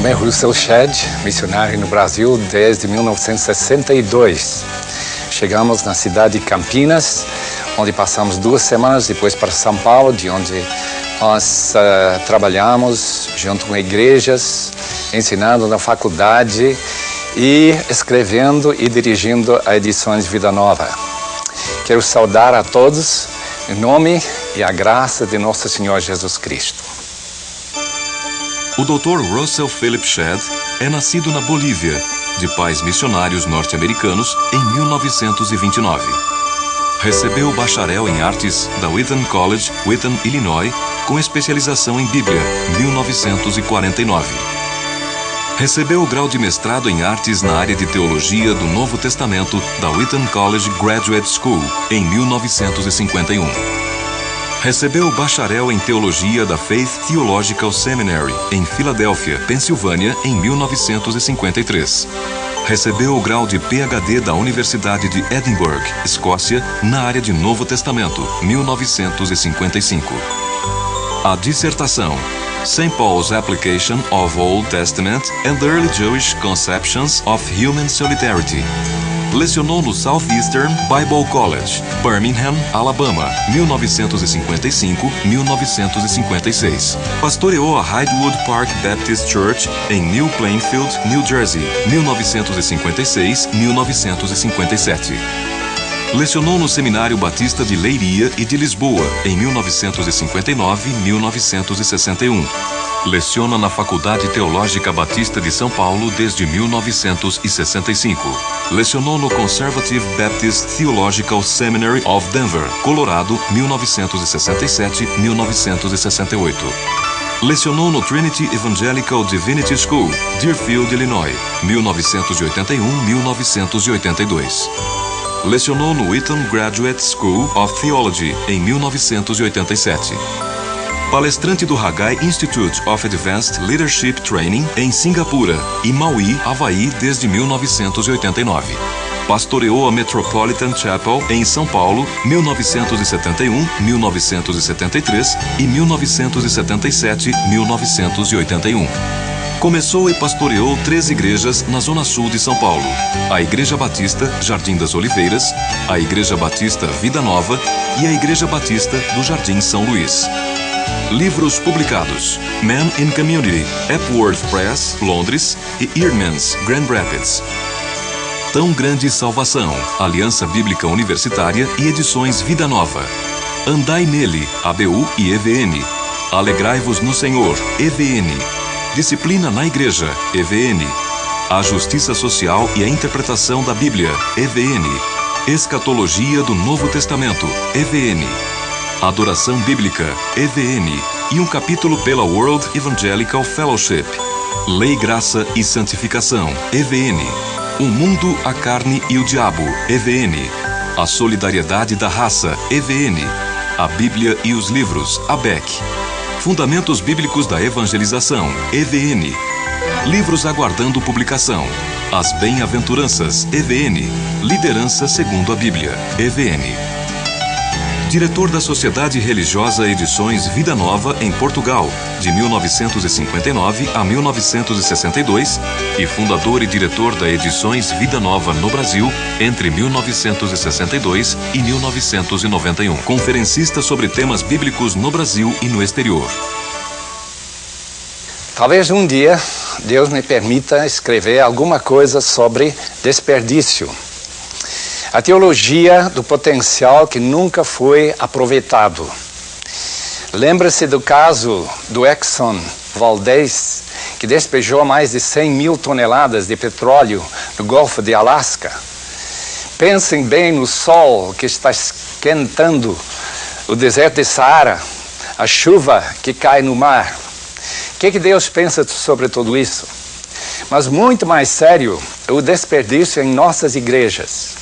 nome é Russell Shedd, missionário no Brasil desde 1962. Chegamos na cidade de Campinas, onde passamos 2 semanas, depois para São Paulo, de onde nós trabalhamos junto com igrejas, ensinando na faculdade e escrevendo e dirigindo a Edições Vida Nova. Quero saudar a todos em nome e a graça de nosso Senhor Jesus Cristo. O Dr. Russell Philip Shedd é nascido na Bolívia, de pais missionários norte-americanos, em 1929. Recebeu o bacharel em artes da Wheaton College, Wheaton, Illinois, com especialização em Bíblia, 1949. Recebeu o grau de mestrado em artes na área de teologia do Novo Testamento da Wheaton College Graduate School, em 1951. Recebeu o bacharel em teologia da Faith Theological Seminary, em Filadélfia, Pensilvânia, em 1953. Recebeu o grau de PhD da Universidade de Edinburgh, Escócia, na área de Novo Testamento, 1955. A dissertação St. Paul's Application of Old Testament and the Early Jewish Conceptions of Human Solidarity. Lecionou no Southeastern Bible College, Birmingham, Alabama, 1955-1956. Pastoreou a Highwood Park Baptist Church em New Plainfield, New Jersey, 1956-1957. Lecionou no Seminário Batista de Leiria e de Lisboa, em 1959-1961. Leciona na Faculdade Teológica Batista de São Paulo desde 1965. Lecionou no Conservative Baptist Theological Seminary of Denver, Colorado, 1967-1968. Lecionou no Trinity Evangelical Divinity School, Deerfield, Illinois, 1981-1982. Lecionou no Wheaton Graduate School of Theology, em 1987. Palestrante do Haggai Institute of Advanced Leadership Training em Singapura e Maui, Havaí, desde 1989. Pastoreou a Metropolitan Chapel em São Paulo, 1971, 1973 e 1977-1981. Começou e pastoreou 3 igrejas na Zona Sul de São Paulo: a Igreja Batista Jardim das Oliveiras, a Igreja Batista Vida Nova e a Igreja Batista do Jardim São Luís. Livros publicados: Man in Community, Epworth Press, Londres, e Eerdmans, Grand Rapids. Tão Grande Salvação, Aliança Bíblica Universitária e Edições Vida Nova. Andai Nele, ABU e EVN. Alegrai-vos no Senhor, EVN. Disciplina na Igreja, EVN. A Justiça Social e a Interpretação da Bíblia, EVN. Escatologia do Novo Testamento, EVN. Adoração Bíblica, EVN. E um capítulo pela World Evangelical Fellowship. Lei, Graça e Santificação, EVN. O Mundo, a Carne e o Diabo, EVN. A Solidariedade da Raça, EVN. A Bíblia e os Livros, ABEC. Fundamentos Bíblicos da Evangelização, EVN. Livros aguardando publicação. As Bem-aventuranças, EVN. Liderança segundo a Bíblia, EVN. Diretor da Sociedade Religiosa Edições Vida Nova em Portugal, de 1959 a 1962, e fundador e diretor da Edições Vida Nova no Brasil, entre 1962 e 1991. Conferencista sobre temas bíblicos no Brasil e no exterior. Talvez um dia Deus me permita escrever alguma coisa sobre desperdício. A teologia do potencial que nunca foi aproveitado. Lembra-se do caso do Exxon Valdez, que despejou mais de 100 mil toneladas de petróleo no Golfo de Alasca. Pensem bem no sol que está esquentando o deserto de Saara, a chuva que cai no mar. O que Deus pensa sobre tudo isso? Mas muito mais sério é o desperdício em nossas igrejas.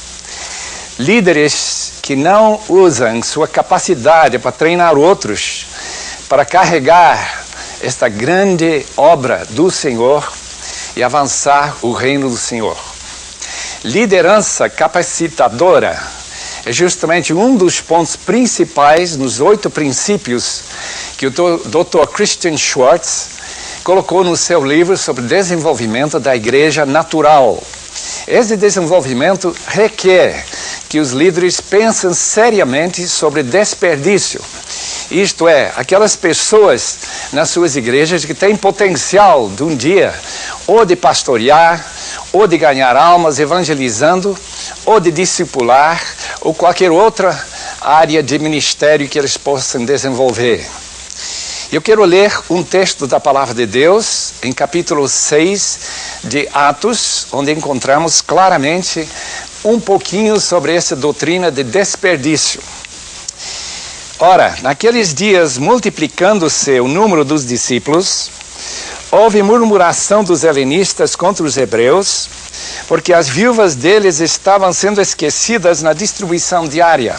Líderes que não usam sua capacidade para treinar outros, para carregar esta grande obra do Senhor e avançar o reino do Senhor. Liderança capacitadora é justamente um dos pontos principais nos 8 princípios que o Dr. Christian Schwartz colocou no seu livro sobre desenvolvimento da igreja natural. Esse desenvolvimento requer que os líderes pensem seriamente sobre desperdício. Isto é, aquelas pessoas nas suas igrejas que têm potencial de um dia ou de pastorear, ou de ganhar almas evangelizando, ou de discipular, ou qualquer outra área de ministério que eles possam desenvolver. Eu quero ler um texto da Palavra de Deus, em capítulo 6 de Atos, onde encontramos claramente um pouquinho sobre essa doutrina de desperdício. Ora, naqueles dias, multiplicando-se o número dos discípulos, houve murmuração dos helenistas contra os hebreus, porque as viúvas deles estavam sendo esquecidas na distribuição diária.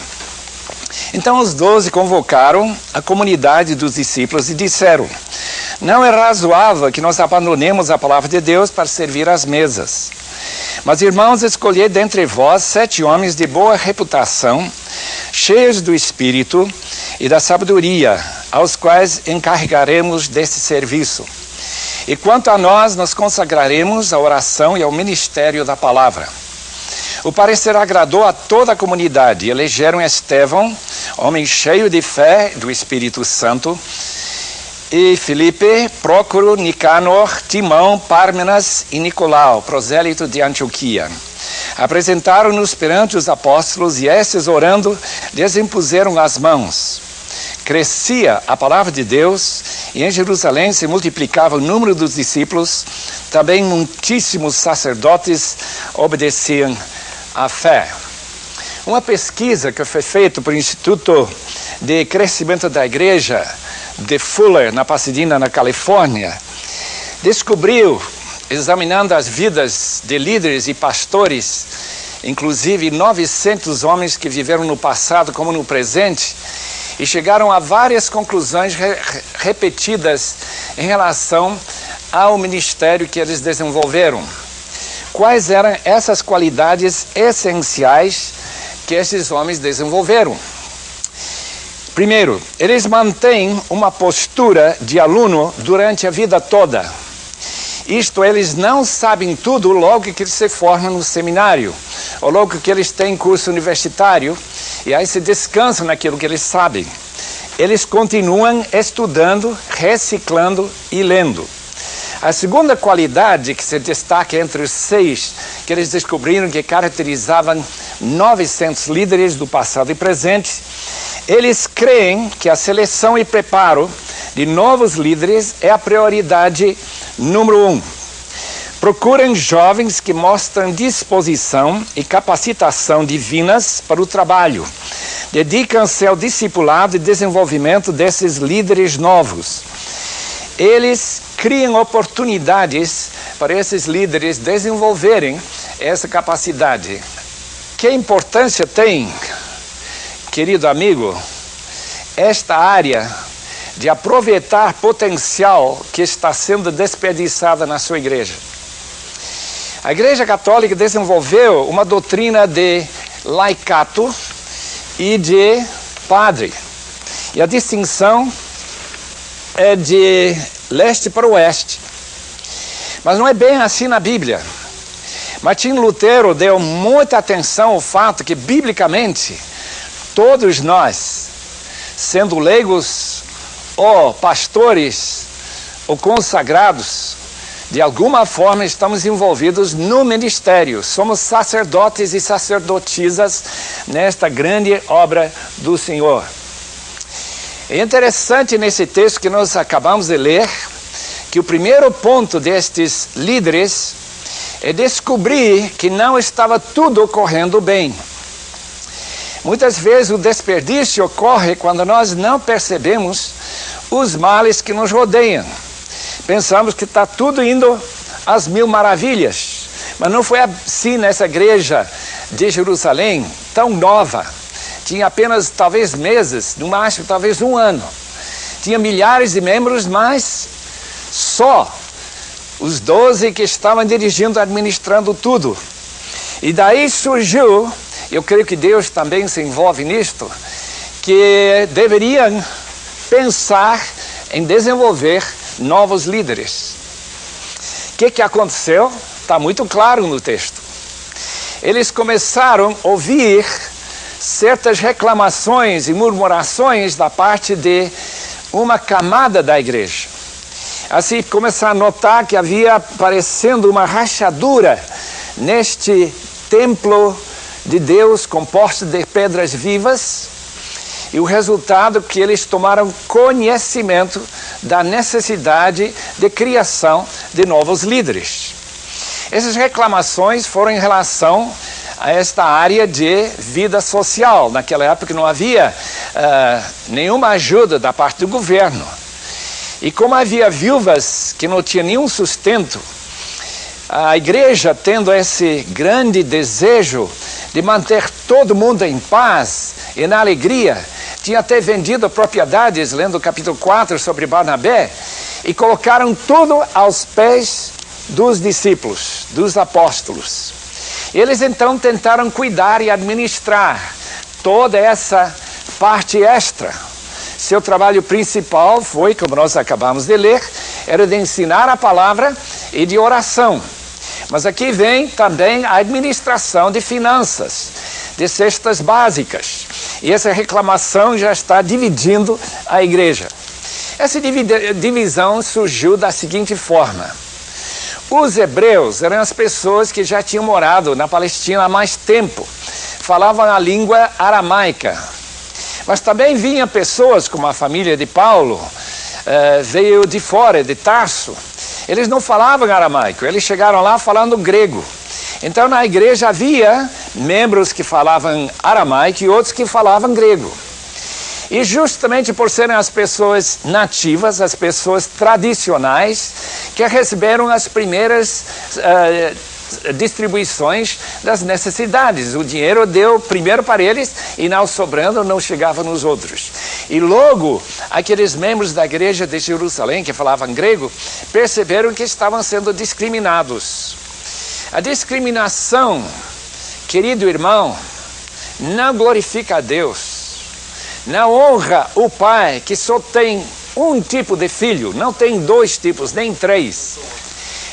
Então os 12 convocaram a comunidade dos discípulos e disseram: não é razoável que nós abandonemos a palavra de Deus para servir às mesas. Mas, irmãos, escolhei dentre vós 7 homens de boa reputação, cheios do Espírito e da sabedoria, aos quais encarregaremos desse serviço. E quanto a nós, nos consagraremos à oração e ao ministério da palavra. O parecer agradou a toda a comunidade e elegeram Estevão, homem cheio de fé do Espírito Santo, e Filipe, Prócoro, Nicanor, Timão, Pármenas e Nicolau, prosélito de Antioquia. Apresentaram-nos perante os apóstolos e estes, orando, lhes impuseram as mãos. Crescia a palavra de Deus e em Jerusalém se multiplicava o número dos discípulos. Também muitíssimos sacerdotes obedeciam à fé. Uma pesquisa que foi feita pelo Instituto de Crescimento da Igreja de Fuller, na Pasadena, na Califórnia, descobriu, examinando as vidas de líderes e pastores, inclusive 900 homens que viveram no passado como no presente, e chegaram a várias conclusões repetidas em relação ao ministério que eles desenvolveram. Quais eram essas qualidades essenciais que esses homens desenvolveram? Primeiro, eles mantêm uma postura de aluno durante a vida toda. Isto, eles não sabem tudo logo que eles se formam no seminário, ou logo que eles têm curso universitário, e aí se descansam naquilo que eles sabem. Eles continuam estudando, reciclando e lendo. A segunda qualidade que se destaca entre os 6 que eles descobriram que caracterizavam 900 líderes do passado e presente, eles creem que a seleção e preparo de novos líderes é a prioridade número 1. Procurem jovens que mostram disposição e capacitação divinas para o trabalho. Dedicam-se ao discipulado e desenvolvimento desses líderes novos. Eles criam oportunidades para esses líderes desenvolverem essa capacidade. Que importância tem, querido amigo, esta área de aproveitar potencial que está sendo desperdiçada na sua igreja? A Igreja Católica desenvolveu uma doutrina de laicato e de padre. E a distinção é de leste para oeste. Mas não é bem assim na Bíblia. Martinho Lutero deu muita atenção ao fato que, biblicamente, todos nós, sendo leigos ou pastores ou consagrados, de alguma forma estamos envolvidos no ministério. Somos sacerdotes e sacerdotisas nesta grande obra do Senhor. É interessante nesse texto que nós acabamos de ler, que o primeiro ponto destes líderes é descobrir que não estava tudo ocorrendo bem. Muitas vezes o desperdício ocorre quando nós não percebemos os males que nos rodeiam. Pensamos que está tudo indo às mil maravilhas, mas não foi assim nessa igreja de Jerusalém, tão nova. Tinha apenas talvez meses, no máximo talvez um ano. Tinha milhares de membros, mas só os 12 que estavam dirigindo, administrando tudo. E daí surgiu, eu creio que Deus também se envolve nisto, que deveriam pensar em desenvolver novos líderes. O que aconteceu? Está muito claro no texto. Eles começaram a ouvir certas reclamações e murmurações da parte de uma camada da igreja. Assim, começaram a notar que havia aparecendo uma rachadura neste templo de Deus composto de pedras vivas, e o resultado que eles tomaram conhecimento da necessidade de criação de novos líderes. Essas reclamações foram em relação a esta área de vida social. Naquela época não havia nenhuma ajuda da parte do governo. E como havia viúvas que não tinham nenhum sustento, a igreja, tendo esse grande desejo de manter todo mundo em paz e na alegria, tinha até vendido propriedades, lendo o capítulo 4 sobre Barnabé, e colocaram tudo aos pés dos discípulos, dos apóstolos. Eles então tentaram cuidar e administrar toda essa parte extra. Seu trabalho principal foi, como nós acabamos de ler, era de ensinar a palavra e de oração. Mas aqui vem também a administração de finanças, de cestas básicas. E essa reclamação já está dividindo a igreja. Essa divisão surgiu da seguinte forma. Os hebreus eram as pessoas que já tinham morado na Palestina há mais tempo. Falavam a língua aramaica. Mas também vinham pessoas, como a família de Paulo, veio de fora, de Tarso. Eles não falavam aramaico, eles chegaram lá falando grego. Então na igreja havia membros que falavam aramaico e outros que falavam grego. E justamente por serem as pessoas nativas, as pessoas tradicionais, que receberam as primeiras distribuições das necessidades. O dinheiro deu primeiro para eles e não sobrando não chegava nos outros. E logo aqueles membros da igreja de Jerusalém que falavam grego perceberam que estavam sendo discriminados. A discriminação, querido irmão, não glorifica a Deus. Não honra o pai que só tem um tipo de filho, não tem 2 tipos, nem 3.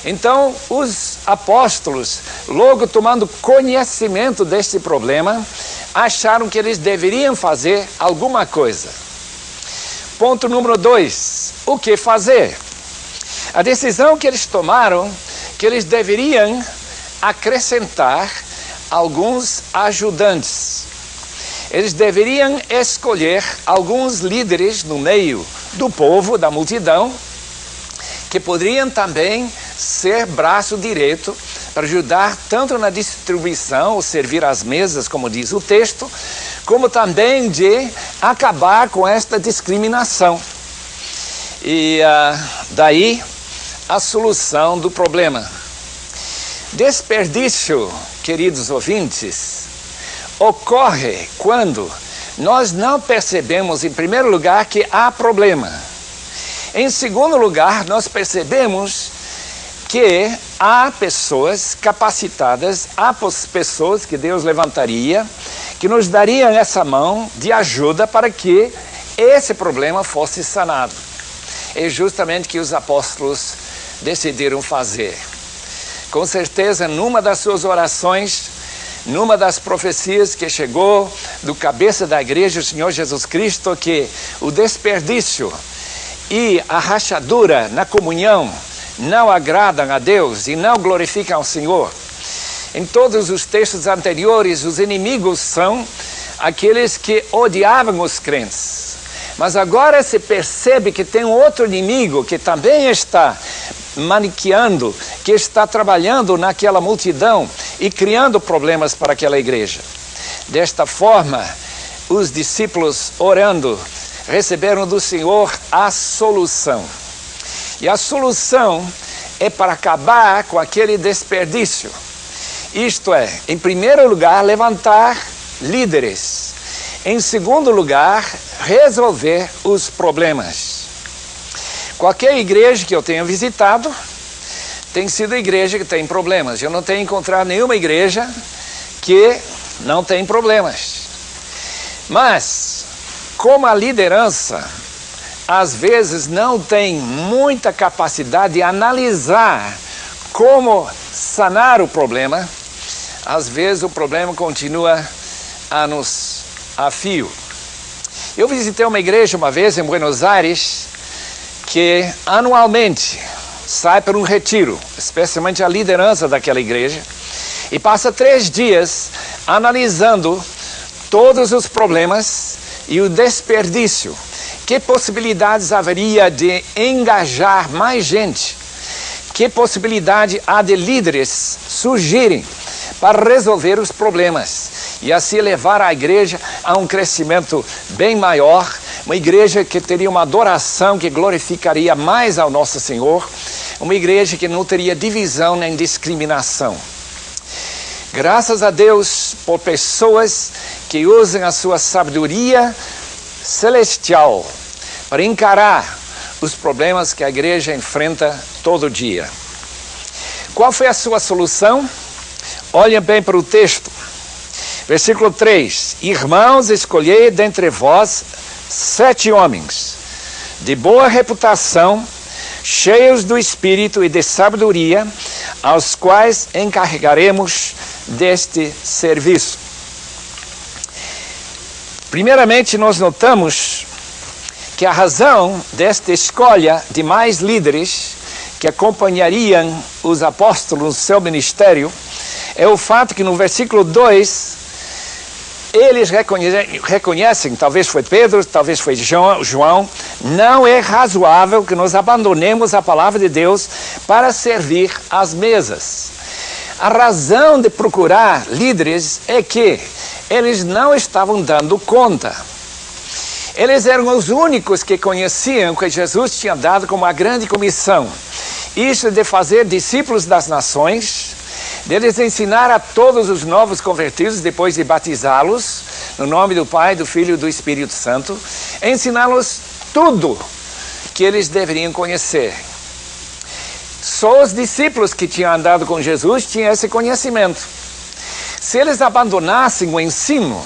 Então, os apóstolos, logo tomando conhecimento deste problema, acharam que eles deveriam fazer alguma coisa. Ponto número 2, o que fazer? A decisão que eles tomaram, que eles deveriam acrescentar alguns ajudantes. Eles deveriam escolher alguns líderes no meio do povo, da multidão, que poderiam também ser braço direito para ajudar tanto na distribuição, ou servir às mesas, como diz o texto, como também de acabar com esta discriminação. E daí a solução do problema. Desperdício, queridos ouvintes, ocorre quando nós não percebemos, em primeiro lugar, que há problema. Em segundo lugar, nós percebemos que há pessoas capacitadas, há pessoas que Deus levantaria, que nos dariam essa mão de ajuda para que esse problema fosse sanado. É justamente o que os apóstolos decidiram fazer. Com certeza, numa das suas orações, numa das profecias que chegou do cabeça da igreja, o Senhor Jesus Cristo, que o desperdício e a rachadura na comunhão não agradam a Deus e não glorificam ao Senhor. Em todos os textos anteriores, os inimigos são aqueles que odiavam os crentes. Mas agora se percebe que tem um outro inimigo que também está maniqueando, que está trabalhando naquela multidão e criando problemas para aquela igreja. Desta forma, os discípulos, orando, receberam do Senhor a solução. E a solução é para acabar com aquele desperdício. Isto é, em primeiro lugar, levantar líderes. Em segundo lugar, resolver os problemas. Qualquer igreja que eu tenha visitado tem sido igreja que tem problemas. Eu não tenho encontrado nenhuma igreja que não tem problemas. Mas, como a liderança às vezes, não têm muita capacidade de analisar como sanar o problema, às vezes o problema continua a nos afio. Eu visitei uma igreja uma vez em Buenos Aires que anualmente sai para um retiro, especialmente a liderança daquela igreja, e passa 3 dias analisando todos os problemas e o desperdício. Que possibilidades haveria de engajar mais gente? Que possibilidade há de líderes surgirem para resolver os problemas e assim levar a igreja a um crescimento bem maior, uma igreja que teria uma adoração que glorificaria mais ao nosso Senhor, uma igreja que não teria divisão nem discriminação. Graças a Deus por pessoas que usam a sua sabedoria celestial para encarar os problemas que a igreja enfrenta todo dia. Qual foi a sua solução? Olhem bem para o texto. Versículo 3. Irmãos, escolhei dentre vós 7 homens, de boa reputação, cheios do Espírito e de sabedoria, aos quais encarregaremos deste serviço. Primeiramente, nós notamos que a razão desta escolha de mais líderes que acompanhariam os apóstolos no seu ministério é o fato que no versículo 2 eles reconhecem, talvez foi Pedro, talvez foi João, não é razoável que nós abandonemos a palavra de Deus para servir às mesas. A razão de procurar líderes é que eles não estavam dando conta. Eles eram os únicos que conheciam que Jesus tinha dado como a grande comissão. Isso de fazer discípulos das nações, deles ensinar a todos os novos convertidos, depois de batizá-los, no nome do Pai, do Filho e do Espírito Santo, ensiná-los tudo que eles deveriam conhecer. Só os discípulos que tinham andado com Jesus tinham esse conhecimento. Se eles abandonassem o ensino,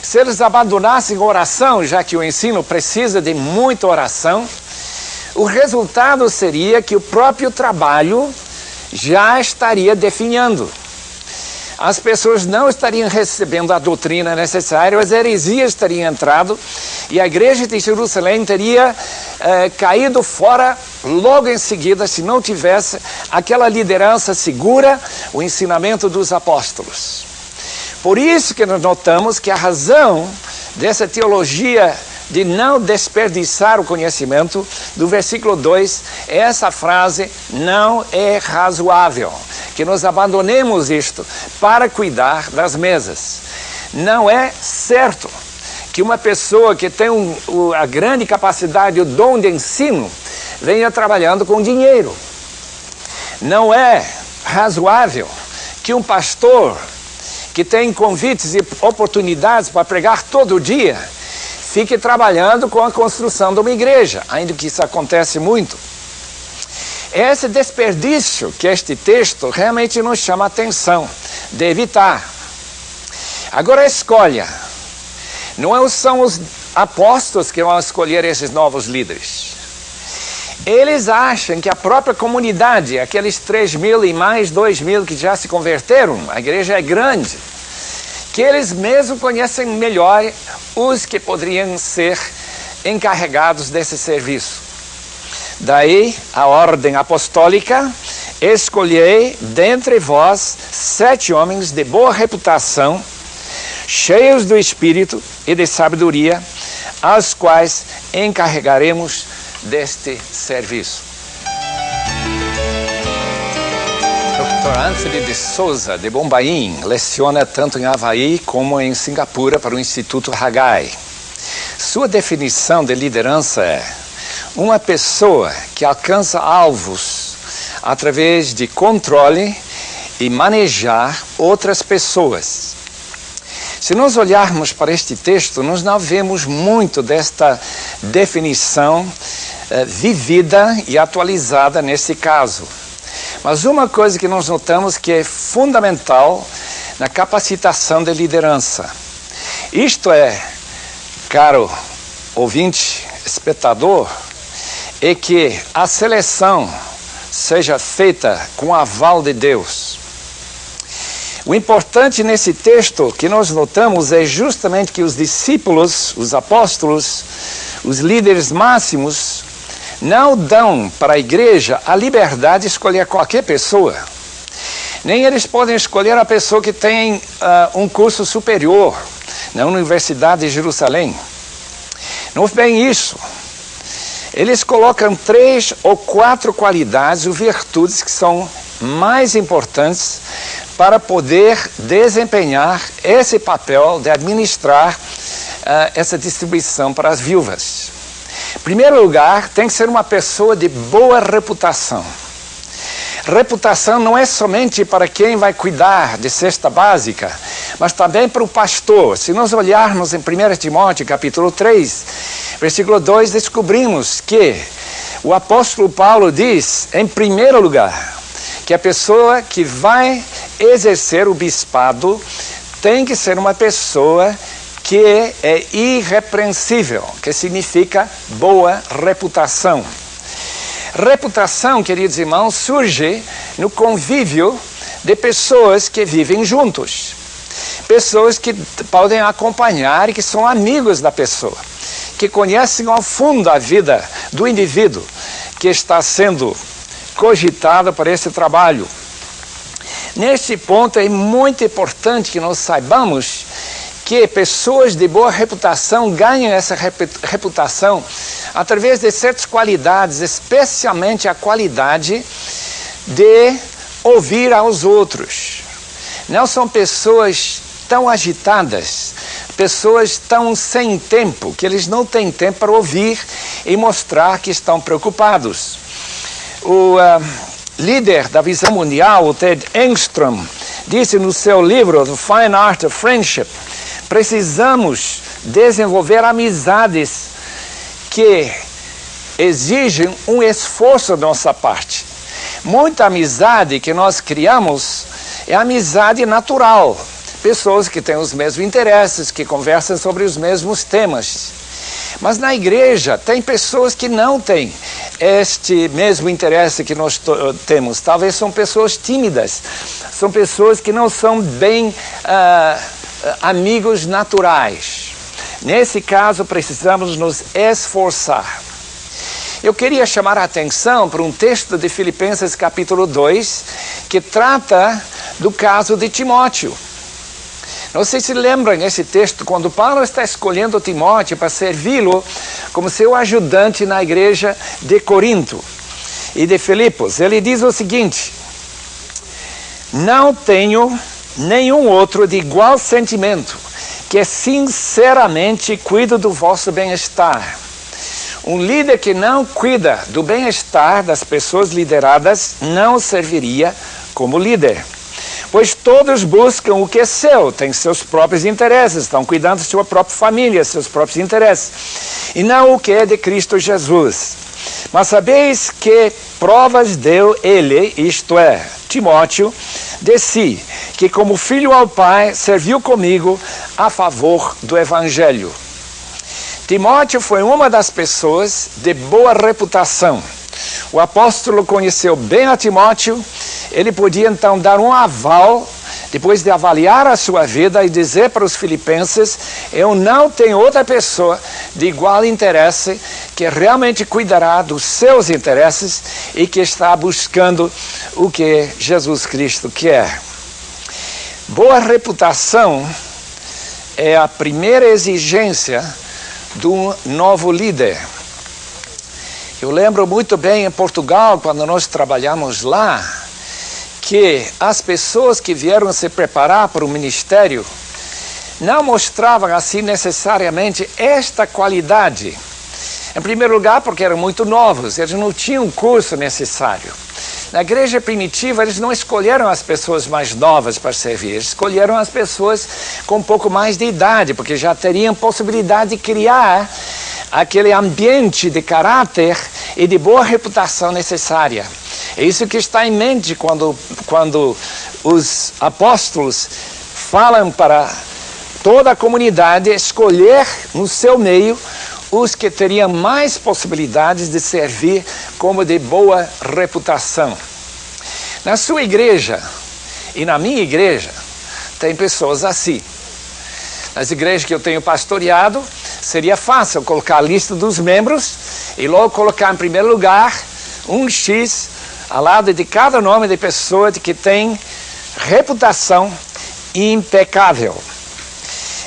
se eles abandonassem a oração, já que o ensino precisa de muita oração, o resultado seria que o próprio trabalho já estaria definhando. As pessoas não estariam recebendo a doutrina necessária, as heresias teriam entrado e a igreja de Jerusalém teria caído fora logo em seguida se não tivesse aquela liderança segura, o ensinamento dos apóstolos. Por isso que nós notamos que a razão dessa teologia de não desperdiçar o conhecimento, do versículo 2, é essa frase, não é razoável que nós abandonemos isto para cuidar das mesas. Não é certo que uma pessoa que tem a grande capacidade, o dom de ensino, venha trabalhando com dinheiro. Não é razoável que um pastor que tem convites e oportunidades para pregar todo dia, fique trabalhando com a construção de uma igreja, ainda que isso acontece muito. Esse desperdício que este texto realmente nos chama a atenção, de evitar. Agora a escolha. Não são os apóstolos que vão escolher esses novos líderes. Eles acham que a própria comunidade, aqueles 3.000 e mais 2.000 que já se converteram, a igreja é grande, que eles mesmos conhecem melhor os que poderiam ser encarregados desse serviço. Daí a ordem apostólica, escolhei dentre vós 7 homens de boa reputação, cheios do Espírito e de sabedoria, aos quais encarregaremos deste serviço. Dr. Anthony de Souza, de Bombaim, leciona tanto em Havaí como em Singapura para o Instituto Haggai. Sua definição de liderança é uma pessoa que alcança alvos através de controle e manejar outras pessoas. Se nós olharmos para este texto, nós não vemos muito desta definição vivida e atualizada nesse caso. Mas uma coisa que nós notamos que é fundamental na capacitação de liderança. Isto é, caro ouvinte, espectador é que a seleção seja feita com o aval de Deus. O importante nesse texto que nós notamos é justamente que os discípulos, os apóstolos, os líderes máximos, não dão para a igreja a liberdade de escolher qualquer pessoa. Nem eles podem escolher a pessoa que tem um curso superior na Universidade de Jerusalém. Não é bem isso. Eles colocam 3 ou 4 qualidades ou virtudes que são mais importantes para poder desempenhar esse papel de administrar essa distribuição para as viúvas. Em primeiro lugar, tem que ser uma pessoa de boa reputação. Reputação não é somente para quem vai cuidar de cesta básica, mas também para o pastor. Se nós olharmos em 1 Timóteo, capítulo 3, versículo 2, descobrimos que o apóstolo Paulo diz, em primeiro lugar, que a pessoa que vai exercer o bispado tem que ser uma pessoa que é irrepreensível, que significa boa reputação. Reputação, queridos irmãos, surge no convívio de pessoas que vivem juntos. Pessoas que podem acompanhar e que são amigos da pessoa, que conhecem ao fundo a vida do indivíduo que está sendo cogitado para esse trabalho. Nesse ponto é muito importante que nós saibamos que pessoas de boa reputação ganham essa reputação através de certas qualidades, especialmente a qualidade de ouvir aos outros. Não são pessoas tão agitadas, pessoas tão sem tempo, que eles não têm tempo para ouvir e mostrar que estão preocupados. O líder da visão mundial, o Ted Engstrom, disse no seu livro The Fine Art of Friendship: precisamos desenvolver amizades que exigem um esforço da nossa parte. Muita amizade que nós criamos é amizade natural. Pessoas que têm os mesmos interesses, que conversam sobre os mesmos temas. Mas na igreja tem pessoas que não têm este mesmo interesse que nós temos. Talvez são pessoas tímidas, são pessoas que não são bem amigos naturais. Nesse caso, precisamos nos esforçar. Eu queria chamar a atenção para um texto de Filipenses capítulo 2, que trata do caso de Timóteo. Não sei se lembram nesse texto, quando Paulo está escolhendo Timóteo para servi-lo como seu ajudante na igreja de Corinto e de Filipos. Ele diz o seguinte: não tenho nenhum outro de igual sentimento, que sinceramente cuido do vosso bem-estar. Um líder que não cuida do bem-estar das pessoas lideradas não serviria como líder. Pois todos buscam o que é seu, têm seus próprios interesses, estão cuidando da sua própria família, seus próprios interesses, e não o que é de Cristo Jesus. Mas sabeis que provas deu ele, isto é, Timóteo, de si, que como filho ao Pai serviu comigo a favor do Evangelho. Timóteo foi uma das pessoas de boa reputação. O apóstolo conheceu bem a Timóteo. Ele podia então dar um aval, depois de avaliar a sua vida e dizer para os filipenses: eu não tenho outra pessoa de igual interesse que realmente cuidará dos seus interesses e que está buscando o que Jesus Cristo quer. Boa reputação é a primeira exigência do novo líder. Eu lembro muito bem em Portugal, quando nós trabalhamos lá, que as pessoas que vieram se preparar para o ministério não mostravam assim necessariamente esta qualidade. Em primeiro lugar, porque eram muito novos, eles não tinham o curso necessário. Na igreja primitiva, eles não escolheram as pessoas mais novas para servir, eles escolheram as pessoas com um pouco mais de idade, porque já teriam possibilidade de criar aquele ambiente de caráter e de boa reputação necessária. É isso que está em mente quando os apóstolos falam para toda a comunidade escolher no seu meio os que teriam mais possibilidades de servir como de boa reputação. Na sua igreja e na minha igreja, tem pessoas assim. Nas igrejas que eu tenho pastoreado, seria fácil colocar a lista dos membros e logo colocar em primeiro lugar um X ao lado de cada nome de pessoa que tem reputação impecável.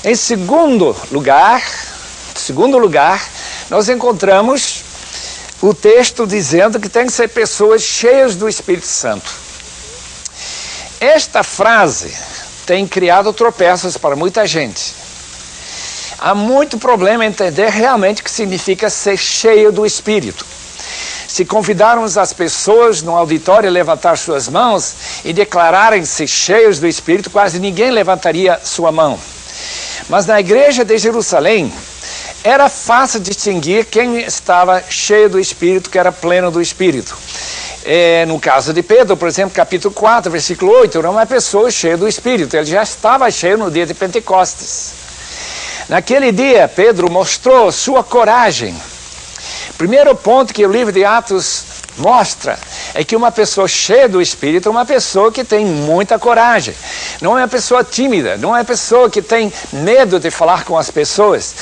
Em segundo lugar, nós encontramos o texto dizendo que tem que ser pessoas cheias do Espírito Santo. Esta frase tem criado tropeços para muita gente. Há muito problema em entender realmente o que significa ser cheio do Espírito. Se convidarmos as pessoas no auditório a levantar suas mãos e declararem-se cheios do Espírito, quase ninguém levantaria sua mão. Mas na igreja de Jerusalém, era fácil distinguir quem estava cheio do Espírito, que era pleno do Espírito. No caso de Pedro, por exemplo, capítulo 4, versículo 8, era uma pessoa cheia do Espírito. Ele já estava cheio no dia de Pentecostes. Naquele dia, Pedro mostrou sua coragem. Primeiro ponto que o livro de Atos mostra é que uma pessoa cheia do Espírito é uma pessoa que tem muita coragem. Não é uma pessoa tímida, não é uma pessoa que tem medo de falar com as pessoas.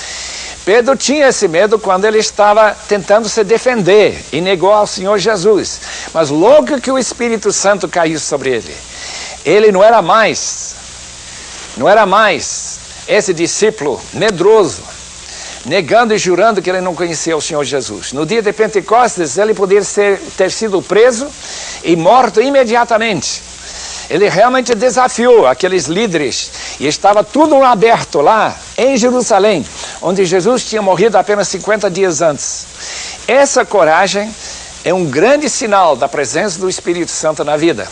Pedro tinha esse medo quando ele estava tentando se defender e negou ao Senhor Jesus. Mas logo que o Espírito Santo caiu sobre ele não era mais esse discípulo medroso, negando e jurando que ele não conhecia o Senhor Jesus. No dia de Pentecostes, ele poderia ter sido preso e morto imediatamente. Ele realmente desafiou aqueles líderes e estava tudo aberto lá em Jerusalém, onde Jesus tinha morrido apenas 50 dias antes. Essa coragem é um grande sinal da presença do Espírito Santo na vida.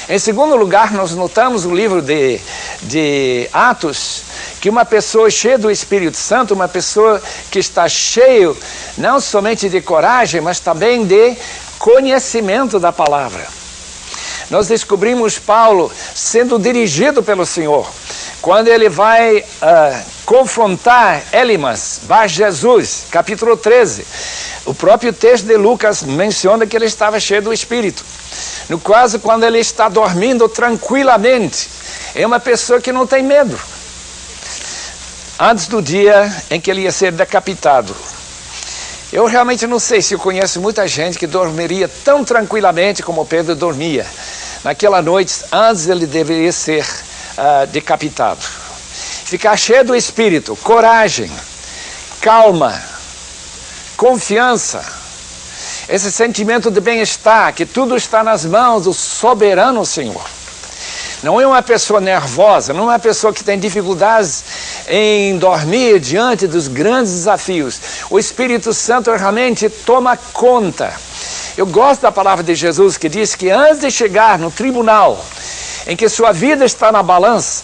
Em segundo lugar, nós notamos no livro de Atos que uma pessoa cheia do Espírito Santo, uma pessoa que está cheia não somente de coragem, mas também de conhecimento da palavra. Nós descobrimos Paulo sendo dirigido pelo Senhor, quando ele vai confrontar Elimas, Bar-Jesus, capítulo 13. O próprio texto de Lucas menciona que ele estava cheio do Espírito. No caso, quando ele está dormindo tranquilamente, é uma pessoa que não tem medo. Antes do dia em que ele ia ser decapitado. Eu realmente não sei se eu conheço muita gente que dormiria tão tranquilamente como Pedro dormia. Naquela noite, antes ele deveria ser decapitado. Ficar cheio do Espírito, coragem, calma, confiança, esse sentimento de bem-estar, que tudo está nas mãos do soberano Senhor. Não é uma pessoa nervosa, não é uma pessoa que tem dificuldades em dormir diante dos grandes desafios. O Espírito Santo realmente toma conta. Eu gosto da palavra de Jesus que diz que antes de chegar no tribunal, em que sua vida está na balança,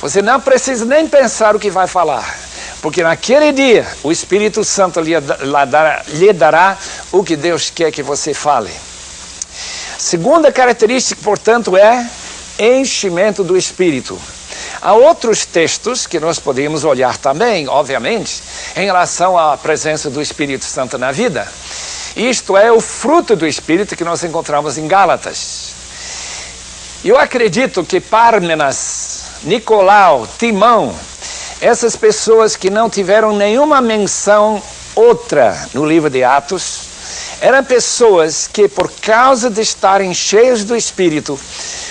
você não precisa nem pensar o que vai falar. Porque naquele dia, o Espírito Santo lhe dará o que Deus quer que você fale. Segunda característica, portanto, é enchimento do Espírito. Há outros textos que nós podemos olhar também, obviamente, em relação à presença do Espírito Santo na vida. Isto é o fruto do Espírito que nós encontramos em Gálatas. Eu acredito que Pármenas, Nicolau, Timão, essas pessoas que não tiveram nenhuma menção outra no livro de Atos, eram pessoas que, por causa de estarem cheios do Espírito,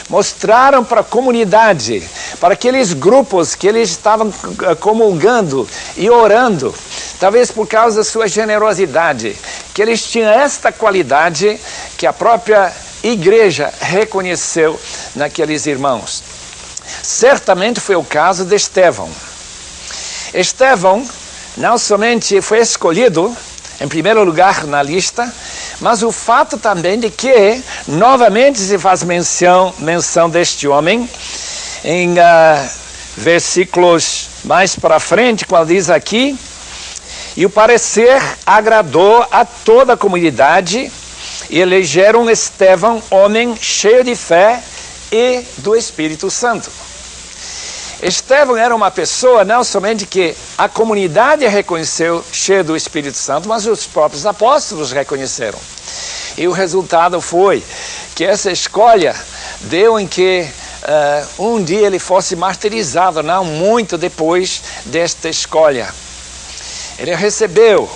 mostraram para a comunidade, para aqueles grupos que eles estavam comungando e orando, talvez por causa da sua generosidade, que eles tinham esta qualidade que a própria igreja reconheceu naqueles irmãos. Certamente foi o caso de Estevão. Estevão não somente foi escolhido em primeiro lugar na lista, mas o fato também de que novamente se faz menção deste homem em versículos mais para frente, quando diz aqui: e o parecer agradou a toda a comunidade e elegeram Estevão, homem cheio de fé e do Espírito Santo. Estevão era uma pessoa não somente que a comunidade reconheceu cheio do Espírito Santo, mas os próprios apóstolos reconheceram. E o resultado foi que essa escolha deu em que um dia ele fosse martirizado, não muito depois desta escolha. Ele recebeu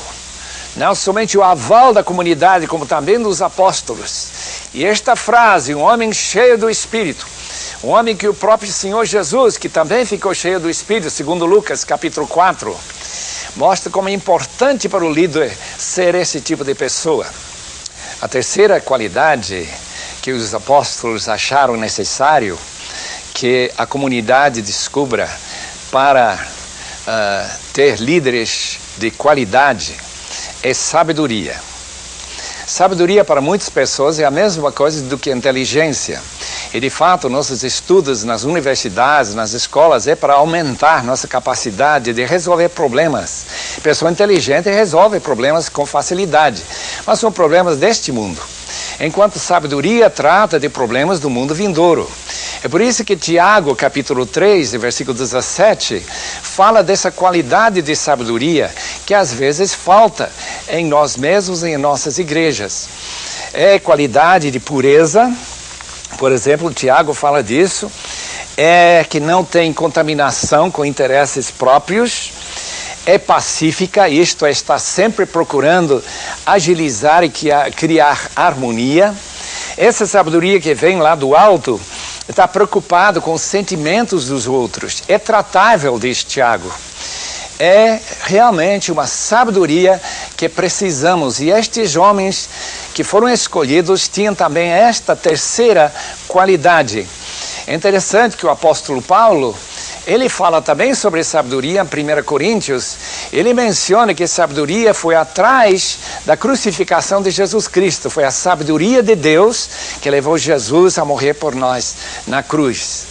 não somente o aval da comunidade, como também dos apóstolos. E esta frase, um homem cheio do Espírito, um homem que o próprio Senhor Jesus, que também ficou cheio do Espírito, segundo Lucas capítulo 4, mostra como é importante para o líder ser esse tipo de pessoa. A terceira qualidade que os apóstolos acharam necessário que a comunidade descubra para ter líderes de qualidade é sabedoria. Sabedoria para muitas pessoas é a mesma coisa do que inteligência. E de fato, nossos estudos nas universidades, nas escolas, é para aumentar nossa capacidade de resolver problemas. Pessoa inteligente resolve problemas com facilidade, mas são problemas deste mundo. Enquanto sabedoria trata de problemas do mundo vindouro. É por isso que Tiago, capítulo 3, versículo 17, fala dessa qualidade de sabedoria que às vezes falta em nós mesmos e em nossas igrejas. É qualidade de pureza, por exemplo, Tiago fala disso, é que não tem contaminação com interesses próprios, é pacífica, isto é, está sempre procurando agilizar e criar harmonia. Essa sabedoria que vem lá do alto está preocupado com os sentimentos dos outros. É tratável, diz Tiago. É realmente uma sabedoria que precisamos. E estes homens que foram escolhidos tinham também esta terceira qualidade. É interessante que o apóstolo Paulo, ele fala também sobre sabedoria em 1 Coríntios. Ele menciona que sabedoria foi atrás da crucificação de Jesus Cristo. Foi a sabedoria de Deus que levou Jesus a morrer por nós na cruz.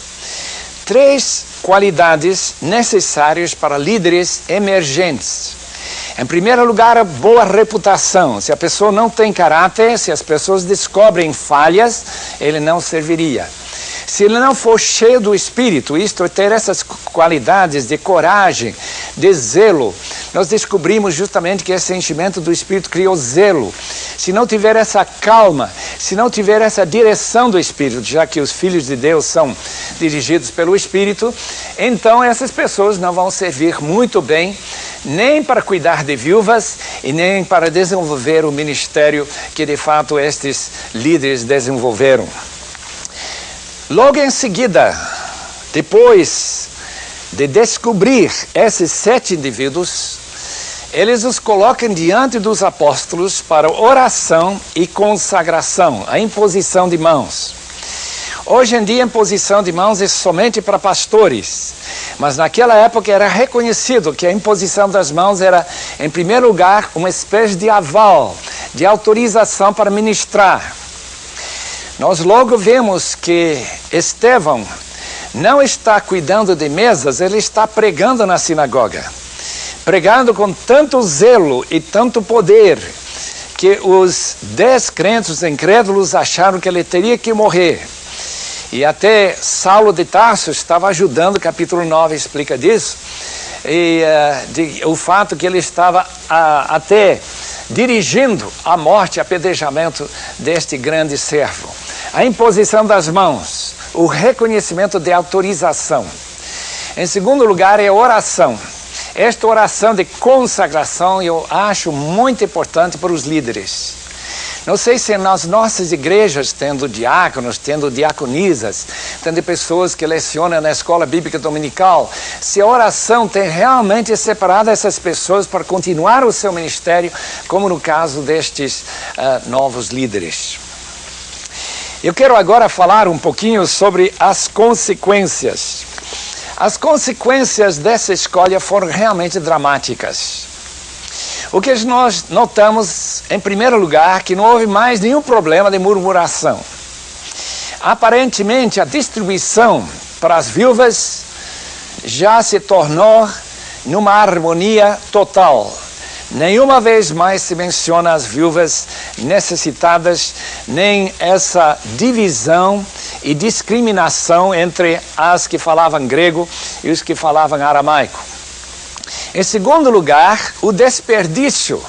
3 qualidades necessárias para líderes emergentes. Em primeiro lugar, a boa reputação. Se a pessoa não tem caráter, se as pessoas descobrem falhas, ele não serviria. Se ele não for cheio do Espírito, isto é, ter essas qualidades de coragem, de zelo, nós descobrimos justamente que esse enchimento do Espírito criou zelo. Se não tiver essa calma, se não tiver essa direção do Espírito, já que os filhos de Deus são dirigidos pelo Espírito, então essas pessoas não vão servir muito bem, nem para cuidar de viúvas e nem para desenvolver o ministério que de fato estes líderes desenvolveram. Logo em seguida, depois de descobrir esses 7 indivíduos, eles os colocam diante dos apóstolos para oração e consagração, a imposição de mãos. Hoje em dia, a imposição de mãos é somente para pastores, mas naquela época era reconhecido que a imposição das mãos era, em primeiro lugar, uma espécie de aval, de autorização para ministrar. Nós logo vemos que Estevão não está cuidando de mesas, ele está pregando na sinagoga. Pregando com tanto zelo e tanto poder, que os 10 crentes incrédulos acharam que ele teria que morrer. E até Saulo de Tarso estava ajudando, capítulo 9 explica disso. E o fato que ele estava até dirigindo a morte, apedrejamento deste grande servo. A imposição das mãos, o reconhecimento de autorização. Em segundo lugar, é a oração. Esta oração de consagração eu acho muito importante para os líderes. Não sei se nas nossas igrejas, tendo diáconos, tendo diaconisas, tendo pessoas que lecionam na escola bíblica dominical, se a oração tem realmente separado essas pessoas para continuar o seu ministério, como no caso destes novos líderes. Eu quero agora falar um pouquinho sobre as consequências. As consequências dessa escolha foram realmente dramáticas. O que nós notamos, em primeiro lugar, que não houve mais nenhum problema de murmuração. Aparentemente, a distribuição para as viúvas já se tornou numa harmonia total. Nenhuma vez mais se menciona as viúvas necessitadas, nem essa divisão e discriminação entre as que falavam grego e os que falavam aramaico. Em segundo lugar, o desperdício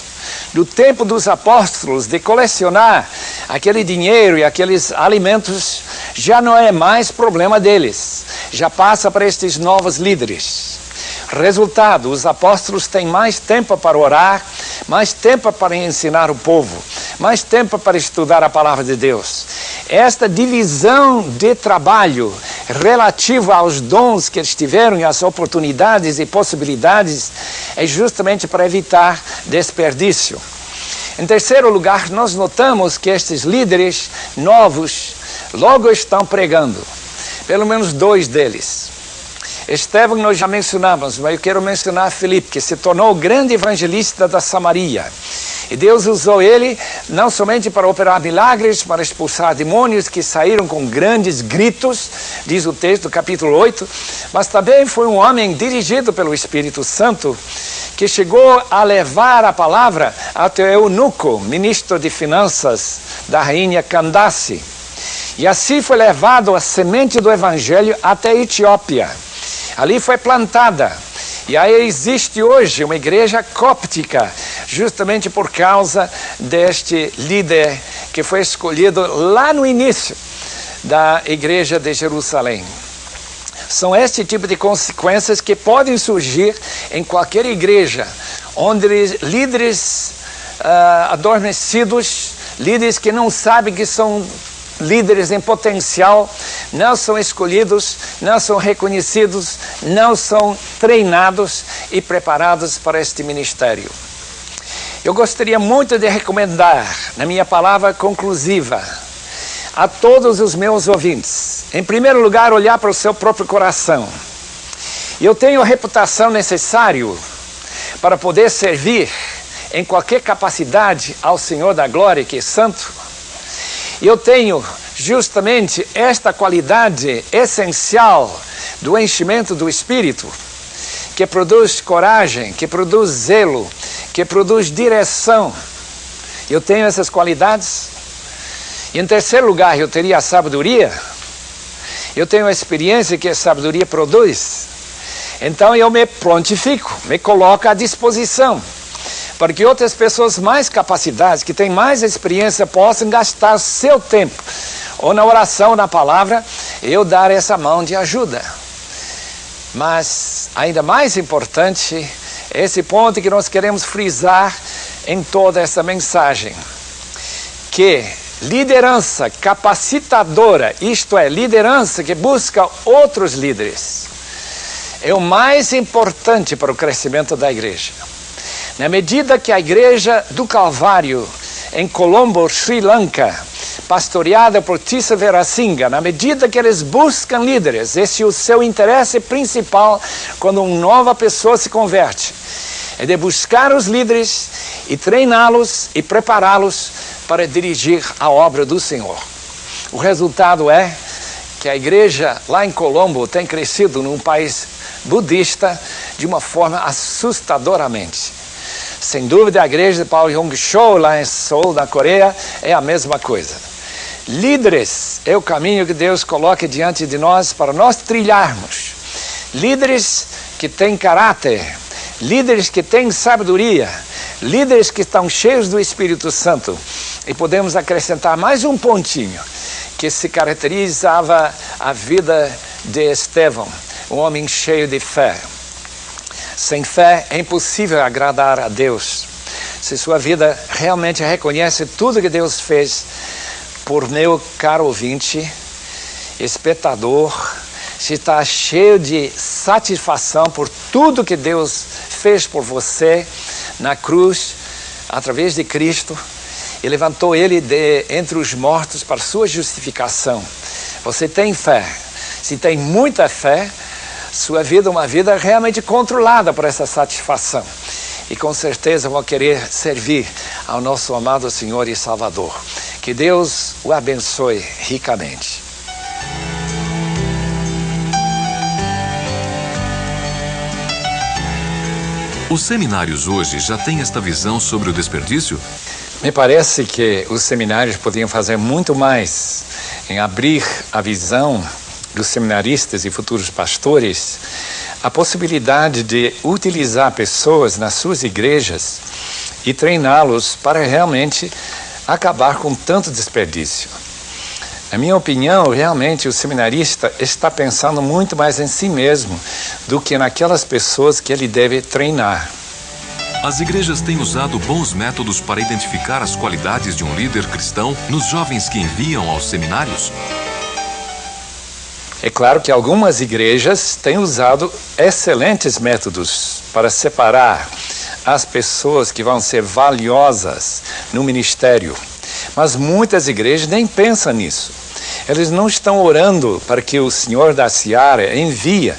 do tempo dos apóstolos de colecionar aquele dinheiro e aqueles alimentos já não é mais problema deles, já passa para estes novos líderes. Resultado, os apóstolos têm mais tempo para orar, mais tempo para ensinar o povo, mais tempo para estudar a palavra de Deus. Esta divisão de trabalho relativa aos dons que eles tiveram e às oportunidades e possibilidades é justamente para evitar desperdício. Em terceiro lugar, nós notamos que estes líderes novos logo estão pregando, pelo menos 2 deles. Estevão nós já mencionamos, mas eu quero mencionar Filipe, que se tornou o grande evangelista da Samaria. E Deus usou ele não somente para operar milagres, para expulsar demônios que saíram com grandes gritos, diz o texto do capítulo 8, mas também foi um homem dirigido pelo Espírito Santo, que chegou a levar a palavra até o eunuco, ministro de finanças da rainha Candace. E assim foi levado a semente do evangelho até a Etiópia. Ali foi plantada, e aí existe hoje uma igreja cóptica, justamente por causa deste líder que foi escolhido lá no início da igreja de Jerusalém. São este tipo de consequências que podem surgir em qualquer igreja, onde líderes adormecidos, líderes que não sabem que são líderes em potencial, não são escolhidos, não são reconhecidos, não são treinados e preparados para este ministério. Eu gostaria muito de recomendar, na minha palavra conclusiva, a todos os meus ouvintes, em primeiro lugar, olhar para o seu próprio coração. Eu tenho a reputação necessária para poder servir em qualquer capacidade ao Senhor da Glória, que é santo. Eu tenho justamente esta qualidade essencial do enchimento do Espírito, que produz coragem, que produz zelo, que produz direção. Eu tenho essas qualidades. E em terceiro lugar, eu teria a sabedoria. Eu tenho a experiência que a sabedoria produz. Então eu me prontifico, me coloco à disposição, para que outras pessoas mais capacitadas, que têm mais experiência, possam gastar seu tempo, ou na oração, ou na palavra, eu dar essa mão de ajuda. Mas, ainda mais importante, esse ponto que nós queremos frisar em toda essa mensagem, que liderança capacitadora, isto é, liderança que busca outros líderes, é o mais importante para o crescimento da igreja. Na medida que a igreja do Calvário, em Colombo, Sri Lanka, pastoreada por Tissa Verasinga, na medida que eles buscam líderes, esse é o seu interesse principal quando uma nova pessoa se converte, é de buscar os líderes e treiná-los e prepará-los para dirigir a obra do Senhor. O resultado é que a igreja lá em Colombo tem crescido num país budista de uma forma assustadoramente. Sem dúvida, a igreja de Paul Yong-cho, lá em Seul, na Coreia, é a mesma coisa. Líderes é o caminho que Deus coloca diante de nós para nós trilharmos. Líderes que têm caráter, líderes que têm sabedoria, líderes que estão cheios do Espírito Santo. E podemos acrescentar mais um pontinho, que se caracterizava a vida de Estevão, um homem cheio de fé. Sem fé é impossível agradar a Deus. Se sua vida realmente reconhece tudo que Deus fez por meu caro ouvinte, espectador, se está cheio de satisfação por tudo que Deus fez por você na cruz, através de Cristo, e levantou ele entre os mortos para sua justificação. Você tem fé. Se tem muita fé, sua vida é uma vida realmente controlada por essa satisfação. E com certeza vão querer servir ao nosso amado Senhor e Salvador. Que Deus o abençoe ricamente. Os seminários hoje já têm esta visão sobre o desperdício? Me parece que os seminários podiam fazer muito mais em abrir a visão dos seminaristas e futuros pastores a possibilidade de utilizar pessoas nas suas igrejas e treiná-los para realmente acabar com tanto desperdício. Na minha opinião, realmente o seminarista está pensando muito mais em si mesmo do que naquelas pessoas que ele deve treinar. As igrejas têm usado bons métodos para identificar as qualidades de um líder cristão nos jovens que enviam aos seminários? É claro que algumas igrejas têm usado excelentes métodos para separar as pessoas que vão ser valiosas no ministério. Mas muitas igrejas nem pensam nisso. Eles não estão orando para que o Senhor da Seara envie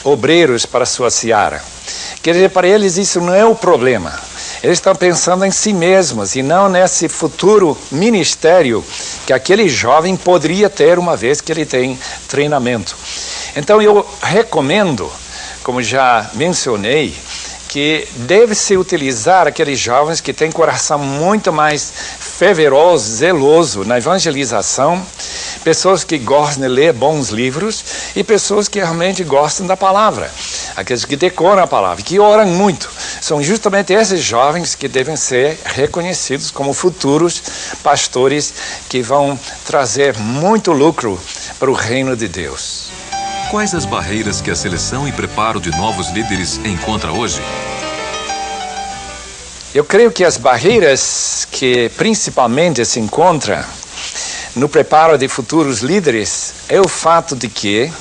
obreiros para a sua seara. Quer dizer, para eles isso não é o problema. Eles estão pensando em si mesmos e não nesse futuro ministério que aquele jovem poderia ter uma vez que ele tem treinamento. Então eu recomendo, como já mencionei, que deve-se utilizar aqueles jovens que têm coração muito mais fervoroso, zeloso na evangelização, pessoas que gostam de ler bons livros e pessoas que realmente gostam da palavra, aqueles que decoram a palavra, que oram muito. São justamente esses jovens que devem ser reconhecidos como futuros pastores que vão trazer muito lucro para o reino de Deus. Quais as barreiras que a seleção e preparo de novos líderes encontra hoje? Eu creio que as barreiras que principalmente se encontram no preparo de futuros líderes é o fato de que,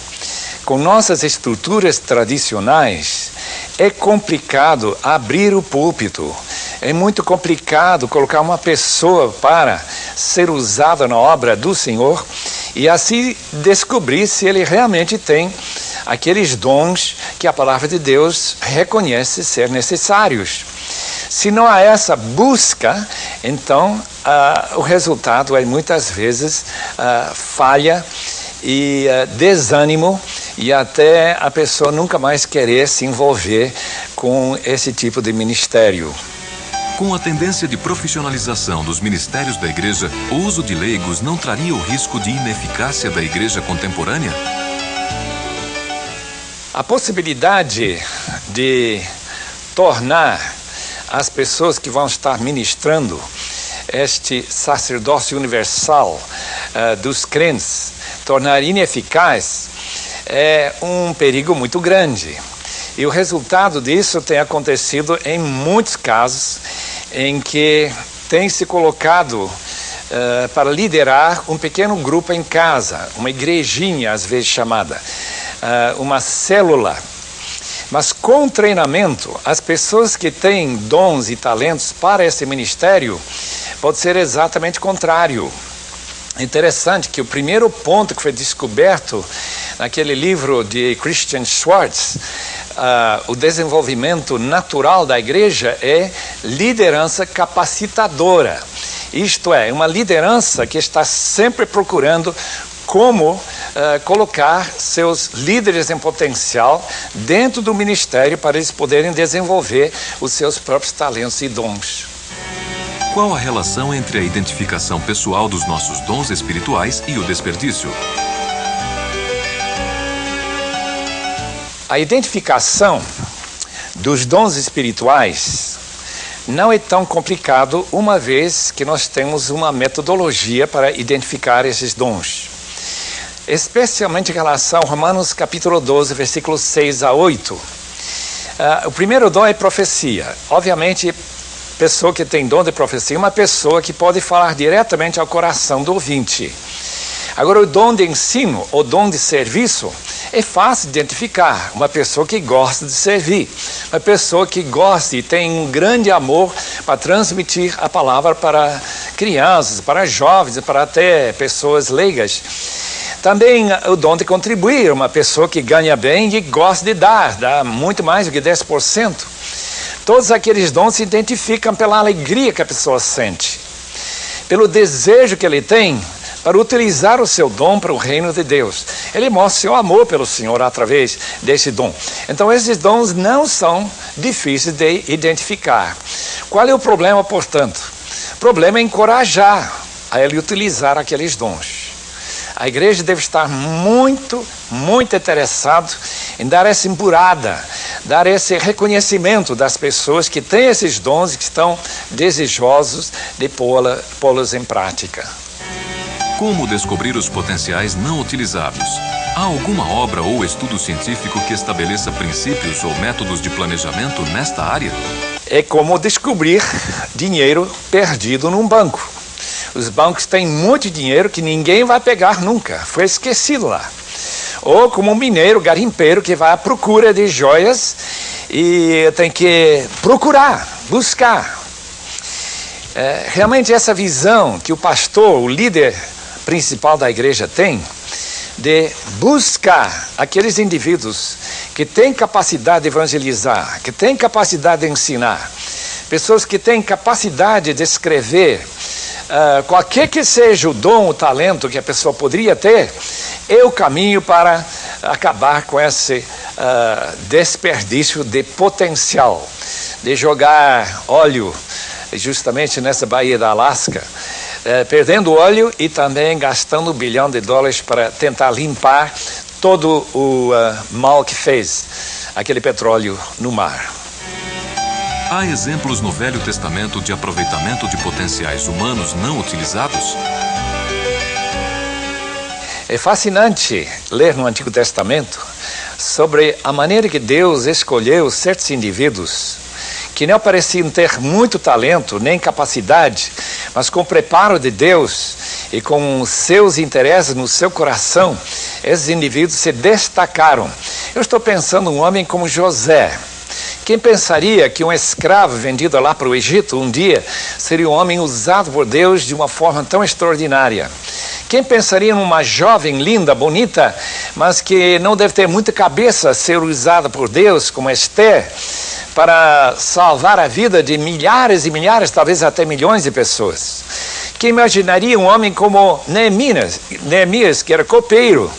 com nossas estruturas tradicionais, é complicado abrir o púlpito. É muito complicado colocar uma pessoa para ser usada na obra do Senhor e assim descobrir se ele realmente tem aqueles dons que a palavra de Deus reconhece ser necessários. Se não há essa busca, então o resultado é muitas vezes falha e desânimo e até a pessoa nunca mais querer se envolver com esse tipo de ministério. Com a tendência de profissionalização dos ministérios da igreja, o uso de leigos não traria o risco de ineficácia da igreja contemporânea? A possibilidade de tornar as pessoas que vão estar ministrando este sacerdócio universal dos crentes, tornar ineficaz, é um perigo muito grande. E o resultado disso tem acontecido em muitos casos em que tem se colocado para liderar um pequeno grupo em casa, uma igrejinha às vezes chamada, uma célula. Mas com treinamento, as pessoas que têm dons e talentos para esse ministério, pode ser exatamente o contrário. Interessante que o primeiro ponto que foi descoberto naquele livro de Christian Schwartz, o desenvolvimento natural da igreja é liderança capacitadora. Isto é, uma liderança que está sempre procurando como colocar seus líderes em potencial dentro do ministério para eles poderem desenvolver os seus próprios talentos e dons. Qual a relação entre a identificação pessoal dos nossos dons espirituais e o desperdício? A identificação dos dons espirituais não é tão complicado, uma vez que nós temos uma metodologia para identificar esses dons. Especialmente em relação a Romanos capítulo 12, versículos 6 a 8. O primeiro dom é profecia. Obviamente, pessoa que tem dom de profecia é uma pessoa que pode falar diretamente ao coração do ouvinte. Agora, o dom de ensino, ou dom de serviço, é fácil de identificar. Uma pessoa que gosta de servir, uma pessoa que gosta e tem um grande amor para transmitir a palavra para crianças, para jovens, para até pessoas leigas. Também o dom de contribuir, uma pessoa que ganha bem e gosta de dar, dá muito mais do que 10%. Todos aqueles dons se identificam pela alegria que a pessoa sente, pelo desejo que ele tem para utilizar o seu dom para o reino de Deus. Ele mostra seu amor pelo Senhor através desse dom. Então, esses dons não são difíceis de identificar. Qual é o problema, portanto? O problema é encorajar a ele utilizar aqueles dons. A igreja deve estar muito interessada em dar essa empurrada, dar esse reconhecimento das pessoas que têm esses dons e que estão desejosos de pô-los em prática. Como descobrir os potenciais não utilizados? Há alguma obra ou estudo científico que estabeleça princípios ou métodos de planejamento nesta área? É como descobrir dinheiro perdido num banco. Os bancos têm muito dinheiro que ninguém vai pegar nunca, foi esquecido lá. Ou como um mineiro, garimpeiro, que vai à procura de joias e tem que procurar, buscar. Realmente essa visão que o pastor, o líder principal da igreja tem, de buscar aqueles indivíduos que têm capacidade de evangelizar, que têm capacidade de ensinar, pessoas que têm capacidade de escrever, qualquer que seja o dom, o talento que a pessoa poderia ter, é o caminho para acabar com esse desperdício de potencial, de jogar óleo justamente nessa Baía da Alasca, perdendo óleo e também gastando $1 bilhão para tentar limpar todo o mal que fez aquele petróleo no mar. Há exemplos no Velho Testamento de aproveitamento de potenciais humanos não utilizados? É fascinante ler no Antigo Testamento sobre a maneira que Deus escolheu certos indivíduos que não pareciam ter muito talento nem capacidade, mas com o preparo de Deus e com seus interesses no seu coração, esses indivíduos se destacaram. Eu estou pensando em um homem como José. Quem pensaria que um escravo vendido lá para o Egito um dia seria um homem usado por Deus de uma forma tão extraordinária? Quem pensaria numa jovem linda, bonita, mas que não deve ter muita cabeça ser usada por Deus, como Esther, para salvar a vida de milhares e milhares, talvez até milhões de pessoas? Quem imaginaria um homem como Neemias, que era copeiro,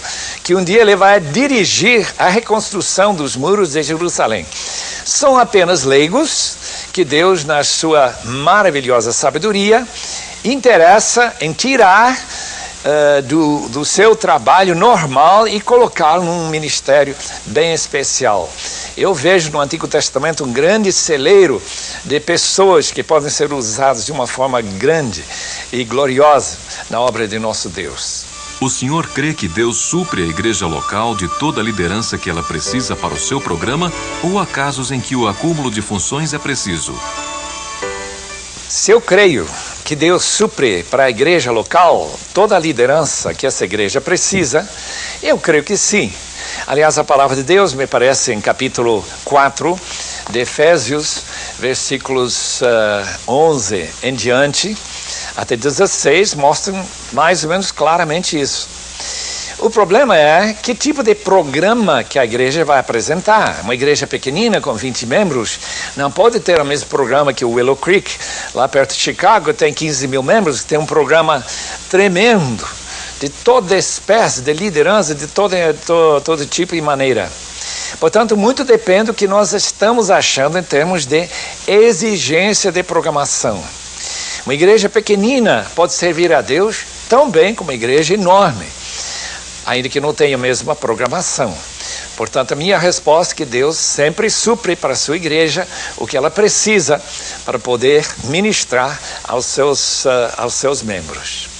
que um dia ele vai dirigir a reconstrução dos muros de Jerusalém? São apenas leigos que Deus, na sua maravilhosa sabedoria, interessa em tirar do seu trabalho normal e colocá-lo num ministério bem especial. Eu vejo no Antigo Testamento um grande celeiro de pessoas que podem ser usadas de uma forma grande e gloriosa na obra de nosso Deus. O senhor crê que Deus supre a igreja local de toda a liderança que ela precisa para o seu programa, ou há casos em que o acúmulo de funções é preciso? Se eu creio que Deus supre para a igreja local toda a liderança que essa igreja precisa, eu creio que sim. Aliás, a palavra de Deus, me parece, em capítulo 4 de Efésios, versículos 11 em diante, até 16, mostram mais ou menos claramente isso. O problema é que tipo de programa que a igreja vai apresentar. Uma igreja pequenina com 20 membros não pode ter o mesmo programa que o Willow Creek, lá perto de Chicago, tem 15 mil membros, tem um programa tremendo, de toda espécie de liderança, de todo tipo e maneira. Portanto, muito depende do que nós estamos achando em termos de exigência de programação. Uma igreja pequenina pode servir a Deus tão bem como uma igreja enorme, ainda que não tenha a mesma programação. Portanto, a minha resposta é que Deus sempre supre para a sua igreja o que ela precisa para poder ministrar aos seus membros.